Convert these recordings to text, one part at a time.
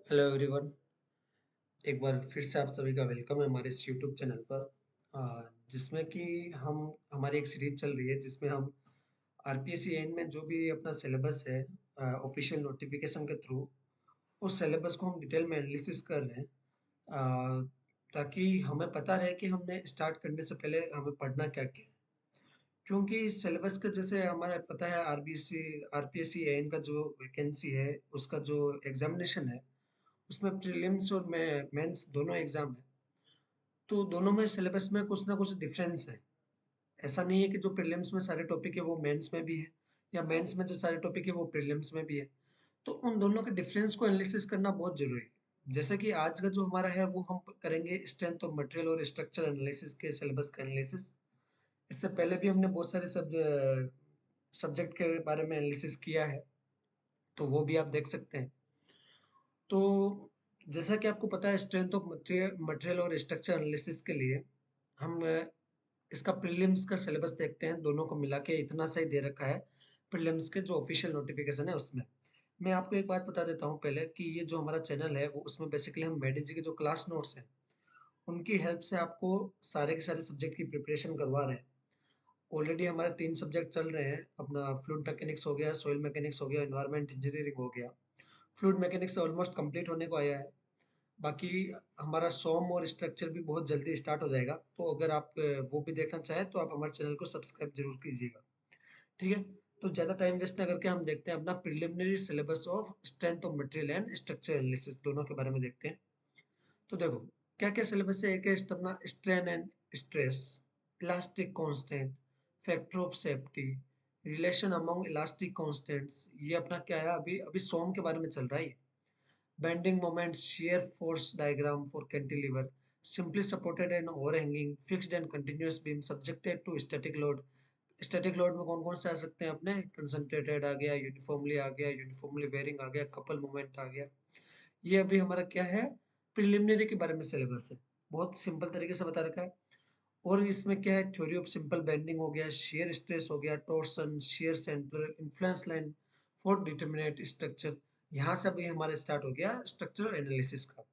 Hello everyone. एक बार फिर से आप सभी का वेलकम है हमारे इस यूट्यूब चैनल पर, जिसमें कि हम हमारी एक सीरीज चल रही है जिसमें हम आरपीएससी में जो भी अपना सिलेबस है ऑफिशियल नोटिफिकेशन के थ्रू उस सिलेबस को हम डिटेल में एनालिसिस कर रहे हैं, अ, ताकि हमें पता रहे कि हमने स्टार्ट करने से पहले हमें पढ़ना क्या क्या है। क्योंकि सिलेबस का जैसे हमारा पता है आरपीएससी एएन का जो वैकेंसी है उसका जो एग्जामिनेशन है उसमें प्रीलिम्स और मेंस दोनों एग्जाम है। तो दोनों में सिलेबस में कुछ ना कुछ डिफरेंस है। ऐसा नहीं है कि जो प्रीलिम्स में सारे टॉपिक है वो मेंस में भी है, या मेंस में जो सारे टॉपिक है वो प्रीलिम्स में भी है। तो उन दोनों के डिफरेंस को एनालिसिस करना बहुत जरूरी है। जैसे कि आज का जो हमारा है वो हम करेंगे स्ट्रेंथ ऑफ मटेरियल और स्ट्रक्चर एनालिसिस के सिलेबस का एनालिसिस। इससे पहले भी हमने बहुत सारे सब्जेक्ट के बारे में एनालिसिस किया है, तो वो भी आप देख सकते हैं। तो जैसा कि आपको पता है स्ट्रेंथ ऑफ मटेरियल और स्ट्रक्चर एनालिसिस के लिए हम इसका प्रीलिम्स का सिलेबस देखते हैं। दोनों को मिला के इतना सही दे रखा है प्रीलिम्स के जो ऑफिशियल नोटिफिकेशन है उसमें। मैं आपको एक बात बता देता हूँ पहले कि ये जो हमारा चैनल है वो उसमें बेसिकली हम मेडिजी के जो क्लास नोट्स हैं उनकी हेल्प से आपको सारे के सारे सब्जेक्ट की प्रिपरेशन करवा रहे हैं। ऑलरेडी हमारे 3 सब्जेक्ट चल रहे हैं, अपना फ्लूइड मैकेनिक्स हो गया, सॉइल मैकेनिक्स हो गया, एनवायरनमेंट इंजीनियरिंग हो गया। फ्लूइड मैकेनिक्स ऑलमोस्ट कंप्लीट होने को आया है। बाकी हमारा सोम और स्ट्रक्चर भी बहुत जल्दी स्टार्ट हो जाएगा। तो अगर आप वो भी देखना चाहें तो आप हमारे चैनल को सब्सक्राइब जरूर कीजिएगा। ठीक है। तो ज़्यादा टाइम वेस्ट ना करके हम देखते हैं अपना preliminary syllabus of strength of material and structure analysis, दोनों के बारे में देखते हैं। तो देखो क्या क्या सिलेबस है। एक है अपना strain and stress, elastic constant, factor of safety, relation among elastic constants. ये अपना क्या है, अभी अभी सोम के बारे में चल रहा है। Bending moment, shear force diagram for cantilever, simply supported and overhanging, fixed and continuous beam subjected to static load। Static load में कौन कौन से आ सकते हैं अपने, कंसंट्रेटेड आ गया, यूनिफॉर्मली आ गया, यूनिफॉर्मली वेरिंग आ गया, कपल मोमेंट आ गया। ये अभी हमारा क्या है, प्रिलिमिनरी के बारे में सिलेबस है। बहुत सिंपल तरीके से बता रखा है। और इसमें क्या है, थ्योरी ऑफ सिंपल बेंडिंग हो गया, शेयर स्ट्रेस हो गया, torsion, share centre, influence line for determinate structure. यहाँ से अभी हमारा स्टार्ट हो गया स्ट्रक्चरल एनालिसिस का।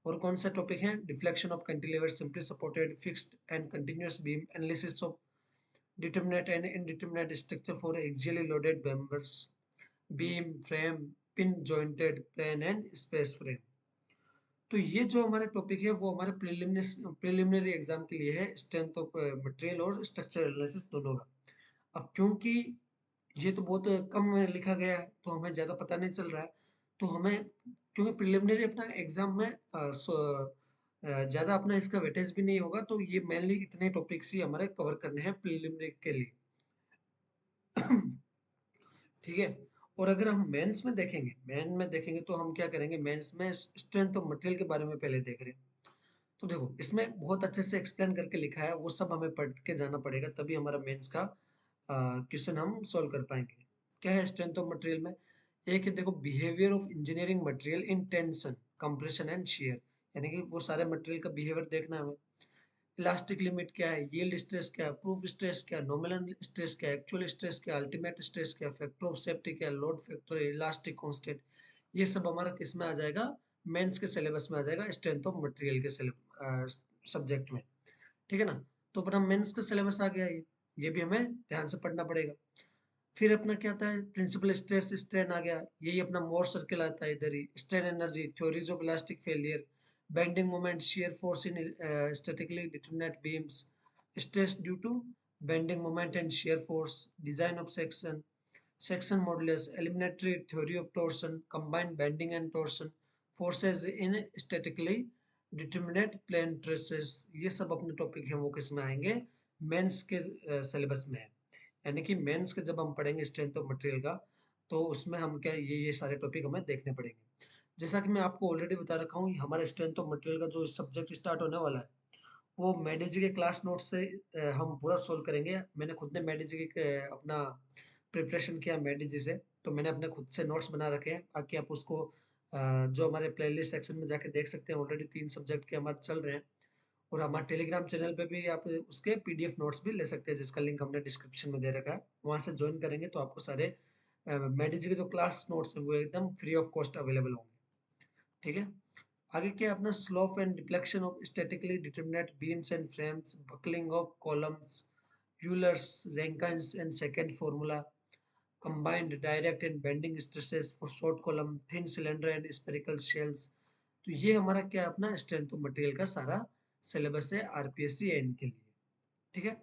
और कौन सा टॉपिक है, deflection of cantilever, simply supported, fixed and continuous beam, analysis of determinate and indeterminate structure for axially loaded members, beam frame, pin jointed plane and space frame. तो ये जो हमारे टॉपिक है वो हमारे प्रिलिमिनरी एग्जाम के लिए है, स्ट्रेंथ ऑफ मटेरियल और स्ट्रक्चर एनालिसिस दोनों का। अब क्योंकि ये तो बहुत कम लिखा गया है तो हमें ज़्यादा पता नहीं चल रहा है। तो हमें, क्योंकि प्रिलिमिनरी अपना एग्जाम में ज़्यादा अपना इसका वेटेज भी नहीं होगा, तो ये मेनली इतने टॉपिक्स ही हमारे कवर करने हैं प्रिलिमिनरी के लिए। ठीक है। और अगर हम मेंस में देखेंगे, मेन में देखेंगे तो हम क्या करेंगे, मेंस में स्ट्रेंथ ऑफ मटेरियल के बारे में पहले देख रहे हैं। तो देखो इसमें बहुत अच्छे से एक्सप्लेन करके लिखा है, वो सब हमें पढ़ के जाना पड़ेगा तभी हमारा मेंस का क्वेश्चन हम सॉल्व कर पाएंगे। क्या है स्ट्रेंथ ऑफ मटेरियल में, एक है देखो behaviour of engineering material in tension, compression and shear. यानी कि वो सारे मटेरियल का बिहेवियर देखना है हमें। इलास्टिक लिमिट क्या है, यील्ड स्ट्रेस क्या है, प्रूफ स्ट्रेस क्या है, नॉमिनल स्ट्रेस क्या है, एक्चुअल स्ट्रेस क्या है, अल्टीमेट स्ट्रेस क्या है, फैक्टर ऑफ सेफ्टी क्या है, लोड फैक्टर, इलास्टिक कांस्टेंट। ये सब हमारा किस में आ जाएगा, मेंस के सिलेबस में आ जाएगा, स्ट्रेंथ ऑफ मटेरियल के सब्जेक्ट में। ठीक है ना। तो अपना मेंस का सिलेबस आ गया ये भी हमें ध्यान से पढ़ना पड़ेगा। फिर अपना क्या आता है, प्रिंसिपल स्ट्रेस स्ट्रेन आ गया, यही अपना मोर सर्किल आता है इधर ही, strain energy, theories of elastic failure, bending moment, shear force in statically determinate beams, stress due to bending moment and shear force, design of section, section modulus, elementary theory of torsion, combined bending and torsion, forces in statically determinate plane trusses. ये सब अपने topic हैं वो किस में आएंगे, mains के syllabus में है। यानी कि मेंस के जब हम पढ़ेंगे स्ट्रेंथ ऑफ मटेरियल का, तो उसमें हम क्या ये सारे टॉपिक हमें देखने पड़ेंगे। जैसा कि मैं आपको ऑलरेडी बता रखा हूँ, हमारा स्ट्रेंथ ऑफ मटेरियल का जो सब्जेक्ट स्टार्ट होने वाला है वो मेडिजी के क्लास नोट से हम पूरा सोल्व करेंगे। मैंने खुद ने मेडिजी के अपना प्रिपरेशन किया मेडिजी से, तो मैंने अपने खुद से नोट्स बना रखे हैं। बाकी आप उसको जो हमारे प्लेलिस्ट सेक्शन में जाके देख सकते हैं। ऑलरेडी 3 सब्जेक्ट के हमारे चल रहे हैं। और हमारे टेलीग्राम चैनल पे भी आप उसके पीडीएफ नोट्स भी ले सकते हैं, जिसका लिंक हमने डिस्क्रिप्शन में दे रखा है। वहाँ से ज्वाइन करेंगे तो आपको सारे मेडिजी के जो क्लास नोट्स हैं वो एकदम फ्री ऑफ कॉस्ट अवेलेबल होंगे। ठीक है। आगे क्या है अपना slope and deflection of statically determinate beams and frames, buckling of columns, Euler's Rankine's and secant formula, combined direct and bending stresses for short column, thin cylinder and spherical shells। तो ये हमारा क्या है अपना स्ट्रेंथ ऑफ मटेरियल का सारा syllabus है RPSC N के लिए। ठीक है।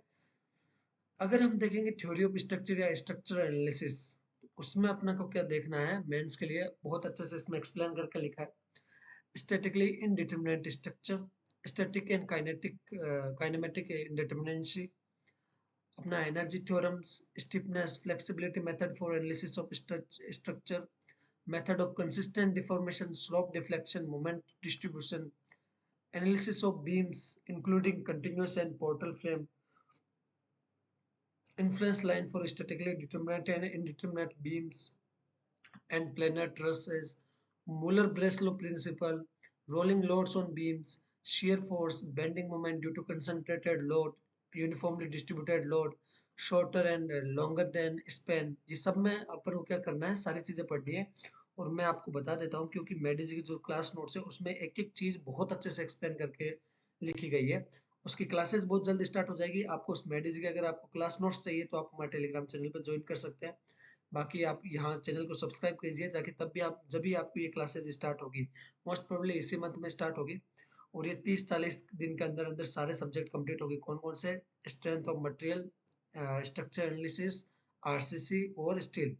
अगर हम देखेंगे थ्योरी ऑफ स्ट्रक्चर या स्ट्रक्चर एनालिसिस, उसमें अपना को क्या देखना है मेंस के लिए, बहुत अच्छे से इसमें एक्सप्लेन करके लिखा है। Statically indeterminate structure, static and kinetic kinematic indeterminacy, अपना energy theorems, stiffness flexibility method for analysis of structure, method of consistent deformation, slope deflection, moment distribution, analysis of beams including continuous and portal frame, influence line for statically determinate and indeterminate beams and planar trusses, Muller-Breslau principle, rolling loads on beams, shear force, bending moment due to concentrated load, uniformly distributed load, shorter and longer than span। ये सब में अपन को क्या करना है, सारी चीज़ें पढ़नी है। और मैं आपको बता देता हूँ क्योंकि मेडी जी की जो क्लास नोट्स है उसमें एक एक चीज़ बहुत अच्छे से एक्सप्लेन करके लिखी गई है। उसकी क्लासेस बहुत जल्द स्टार्ट हो जाएगी। आपको उस मेडी जी की अगर आपको क्लास नोट्स चाहिए तो आप हमारे टेलीग्राम चैनल पर ज्वाइन कर सकते हैं। बाकी आप यहाँ चैनल को सब्सक्राइब कीजिए ताकि तब भी आप जब भी आपको ये क्लासेज स्टार्ट होगी, मोस्ट प्रोबेबली इसी मंथ में स्टार्ट होगी, और ये 30-40 दिन के अंदर अंदर सारे सब्जेक्ट कंप्लीट होगी। कौन कौन से? Strength of material, structure analysis, RCC और स्टील।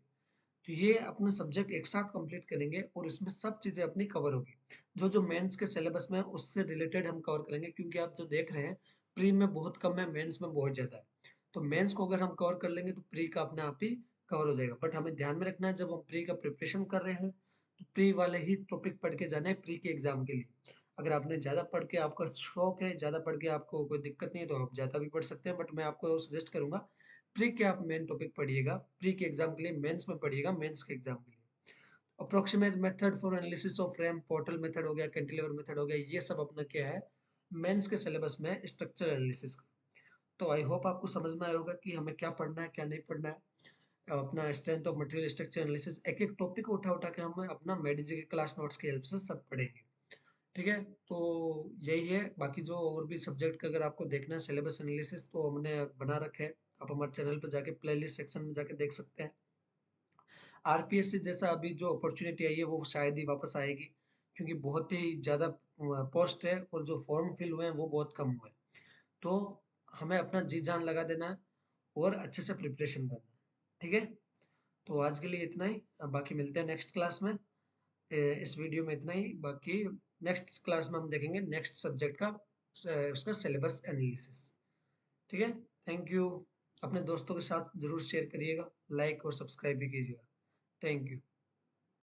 तो ये अपने सब्जेक्ट एक साथ कंप्लीट करेंगे और इसमें सब चीज़ें अपनी कवर होगी। जो जो मेंस के सिलेबस में है उससे रिलेटेड हम कवर करेंगे, क्योंकि आप जो देख रहे हैं प्री में बहुत कम है, मेंस में बहुत ज़्यादा है। तो मेंस को अगर हम कवर कर लेंगे तो प्री का अपने आप ही कवर हो जाएगा। बट हमें ध्यान में रखना है जब हम प्री का प्रिपरेशन कर रहे हैं तो प्री वाले ही टॉपिक पढ़ के जाना है प्री के एग्जाम के लिए। अगर आपने ज़्यादा पढ़ के आपका शौक है, ज़्यादा पढ़ के आपको कोई दिक्कत नहीं है तो आप ज़्यादा भी पढ़ सकते हैं, बट मैं आपको सजेस्ट करूंगा प्री के आप मेन टॉपिक पढ़िएगा, प्री के एग्जाम के लिए, मेंस में पढ़िएगा मेंस के एग्जाम के लिए। Approximate method for analysis of frame, portal method हो गया, कैंटिलीवर मेथड हो गया, ये सब अपना क्या है मेंस के सिलेबस में स्ट्रक्चर एनालिसिस का। तो आई होप आपको समझ में आया होगा कि हमें क्या पढ़ना है क्या नहीं पढ़ना है। अपना strength of material, structure analysis, एक एक टॉपिक उठा उठा के हम अपना मेडिजी के क्लास नोट्स की हेल्प से सब पढ़ेंगे। ठीक है। तो यही है। बाकी जो और भी सब्जेक्ट का अगर आपको देखना है सिलेबस एनालिसिस तो हमने बना रखे हैं, आप हमारे चैनल पर जाके प्लेलिस्ट सेक्शन में जाके देख सकते हैं। आरपीएससी जैसा अभी जो अपॉर्चुनिटी आई है वो शायद ही वापस आएगी, क्योंकि बहुत ही ज़्यादा पोस्ट है और जो फॉर्म फिल हुए हैं वो बहुत कम हुए हैं। तो हमें अपना जी जान लगा देना है और अच्छे से प्रिपरेशन करना है। ठीक है। तो आज के लिए इतना ही, अब बाकी मिलते हैं नेक्स्ट क्लास में। इस वीडियो में इतना ही, बाकी नेक्स्ट क्लास में हम देखेंगे नेक्स्ट सब्जेक्ट का उसका सिलेबस एनालिसिस। ठीक है। Thank you. अपने दोस्तों के साथ ज़रूर शेयर करिएगा, लाइक और सब्सक्राइब भी कीजिएगा। Thank you.